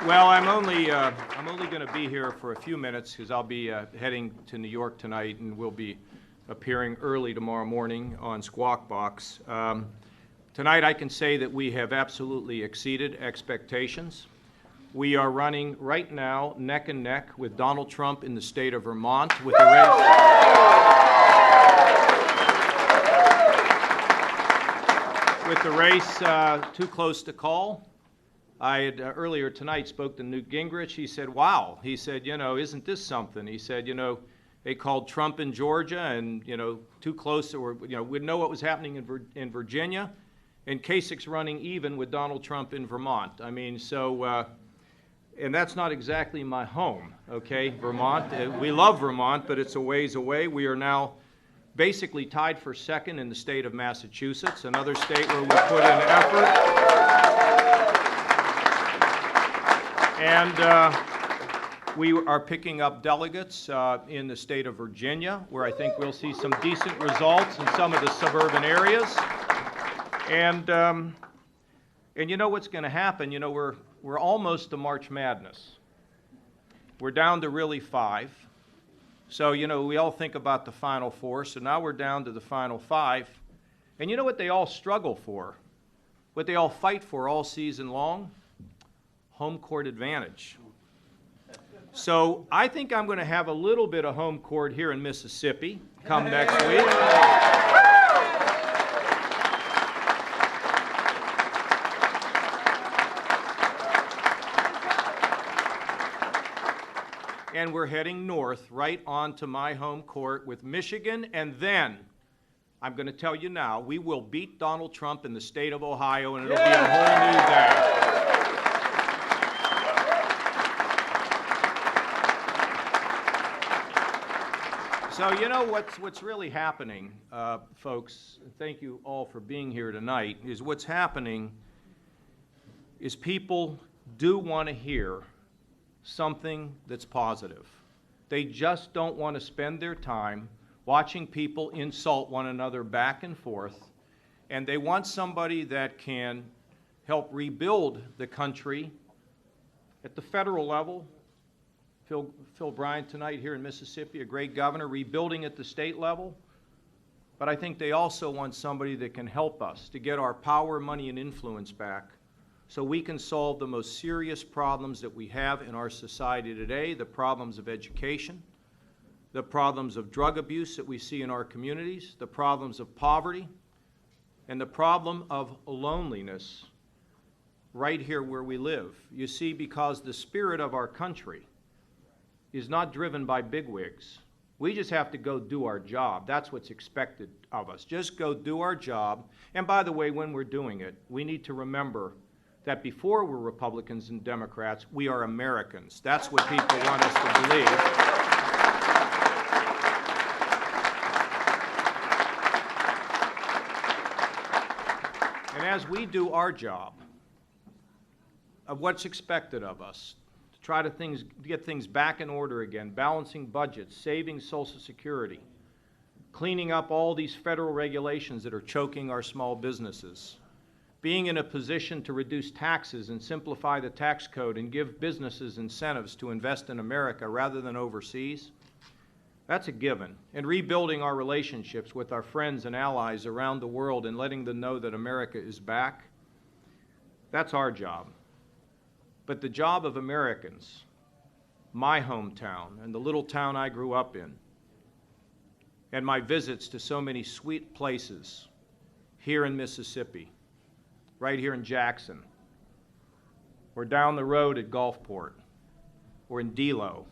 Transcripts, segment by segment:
Well, I'm only going to be here for a few minutes because I'll be heading to New York tonight, and we'll be appearing early tomorrow morning on Squawk Box. Tonight, I can say that we have absolutely exceeded expectations. We are running right now neck and neck with Donald Trump in the state of Vermont with the race too close to call. I had earlier tonight spoke to Newt Gingrich. He said, wow. He said, isn't this something? He said, they called Trump in Georgia and, too close, or, we'd know what was happening in Virginia. And Kasich's running even with Donald Trump in Vermont. I mean, so, and that's not exactly my home, okay, Vermont. We love Vermont, but it's a ways away. We are now basically tied for second in the state of Massachusetts, another state where we put in effort. And we are picking up delegates in the state of Virginia, where I think we'll see some decent results in some of the suburban areas. And you know what's going to happen? We're almost to March Madness. We're down to really 5. So, we all think about the Final Four. So now we're down to the Final 5. And you know what they all struggle for? What they all fight for all season long? Home court advantage. So I think I'm going to have a little bit of home court here in Mississippi come next week. And we're heading north right onto my home court with Michigan, and then I'm going to tell you now, we will beat Donald Trump in the state of Ohio, and it'll be a whole new day. So what's really happening, folks, thank you all for being here tonight, is what's happening is people do want to hear something that's positive. They just don't want to spend their time watching people insult one another back and forth, and they want somebody that can help rebuild the country at the federal level. Phil Bryant tonight here in Mississippi, a great governor, rebuilding at the state level. But I think they also want somebody that can help us to get our power, money, and influence back so we can solve the most serious problems that we have in our society today, the problems of education, the problems of drug abuse that we see in our communities, the problems of poverty, and the problem of loneliness right here where we live. You see, because the spirit of our country is not driven by bigwigs. We just have to go do our job. That's what's expected of us. Just go do our job. And by the way, when we're doing it, we need to remember that before we're Republicans and Democrats, we are Americans. That's what people want us to believe. And as we do our job of what's expected of us, try to get things back in order again, balancing budgets, saving Social Security, cleaning up all these federal regulations that are choking our small businesses, being in a position to reduce taxes and simplify the tax code and give businesses incentives to invest in America rather than overseas. That's a given. And rebuilding our relationships with our friends and allies around the world and letting them know that America is back, that's our job. But the job of Americans, my hometown and the little town I grew up in, and my visits to so many sweet places here in Mississippi, right here in Jackson, or down the road at Gulfport, or in Delo,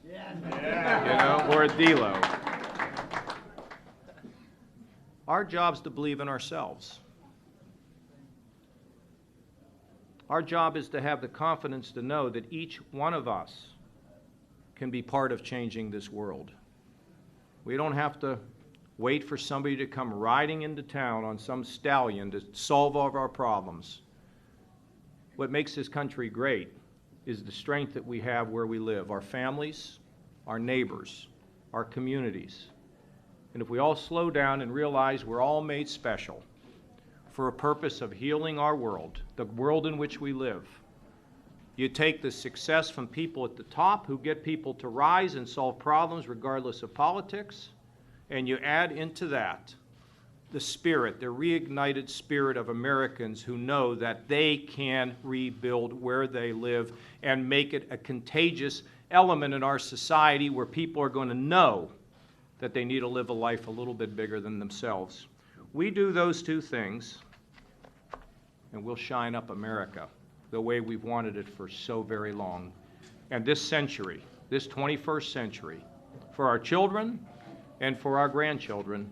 or at Delo. Our job's to believe in ourselves. Our job is to have the confidence to know that each one of us can be part of changing this world. We don't have to wait for somebody to come riding into town on some stallion to solve all of our problems. What makes this country great is the strength that we have where we live, our families, our neighbors, our communities. And if we all slow down and realize we're all made special for a purpose of healing our world, the world in which we live, You take the success from people at the top who get people to rise and solve problems regardless of politics, and you add into that the spirit, the reignited spirit of Americans who know that they can rebuild where they live and make it a contagious element in our society where people are going to know that they need to live a life a little bit bigger than themselves. We do those two things, and we'll shine up America the way we've wanted it for so very long. And this century, this 21st century, for our children and for our grandchildren,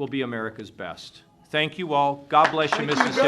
will be America's best. Thank you all. God bless you, Mississippi.